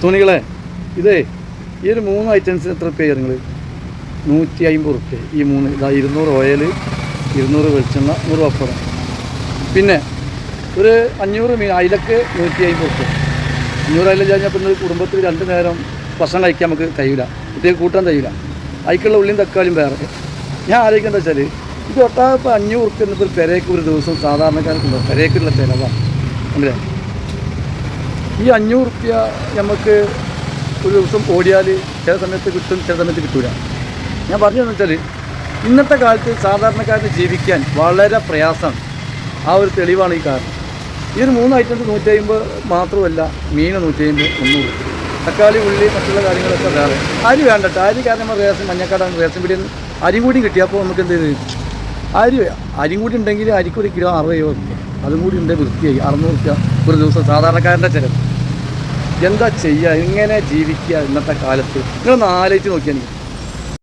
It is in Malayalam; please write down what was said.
തുണികളെ ഇതേ ഈ ഒരു 3 ഐറ്റംസിന് എത്ര റുപ്യ നിങ്ങൾ? 150 റുപ്യ. ഈ 3 ഇതാ 200 ഓയിൽ, 200 വെളിച്ചെണ്ണ, 100 പപ്പടം. പിന്നെ ഒരു 500 മീൻ അയിലക്ക് 150 റുപ്യ. 500 അയില കഴിഞ്ഞപ്പോൾ ഇന്ന് കുടുംബത്തിൽ 2 നേരം ഭക്ഷണം കഴിക്കാൻ നമുക്ക് കഴിയില്ല, കുട്ടികൾക്ക് കൂട്ടാൻ കഴിയില്ല. അതിക്കുള്ള ഉള്ളിയും തക്കാളിയും വേറെ. ഞാൻ ആലോചിക്കുന്നത് വെച്ചാൽ ഇത് ഒട്ടാകപ്പോൾ 500 റുപ്യ എന്നിപ്പോൾ പെരേക്ക് ഒരു ദിവസം സാധാരണക്കാർക്കുണ്ടോ? പെരേക്കുള്ള ചിലവാണ് അല്ലേ? ഈ 500 റുപ്യ നമുക്ക് ഒരു ദിവസം ഓടിയാൽ ചില സമയത്ത് കിട്ടും, ചില സമയത്ത് കിട്ടില്ല. ഞാൻ പറഞ്ഞതെന്ന് വെച്ചാൽ ഇന്നത്തെ കാലത്ത് സാധാരണക്കാരന് ജീവിക്കാൻ വളരെ പ്രയാസമാണ്. ആ ഒരു തെളിവാണ് ഈ കാരണം. ഈ ഒരു 3 ഐറ്റംസ് 150 മാത്രമല്ല, മീൻ 150, 300. തക്കാളി, ഉള്ളി, മറ്റുള്ള കാര്യങ്ങളൊക്കെ വേറെ. അരി വേണ്ടട്ടോ, അരി കാരണം നമ്മൾ മഞ്ഞക്കാടാണ് റേഷൻ പിടിയിൽ അരി കൂടി കിട്ടിയപ്പോൾ നമുക്ക് എന്ത് ചെയ്ത് അരി കൂടി ഉണ്ടെങ്കിൽ അരിക്ക് ഒരു കിലോ 60 രൂപ. അതും കൂടി ഉണ്ടെങ്കിൽ വൃത്തിയായി 600 രൂപ ഒരു ദിവസം സാധാരണക്കാരൻ്റെ ചിലവ്. എന്താ ചെയ്യുക? എങ്ങനെ ജീവിക്കുക ഇന്നത്തെ കാലത്ത്? നിങ്ങളൊന്ന് ആലോചിച്ച് നോക്കിയാൽ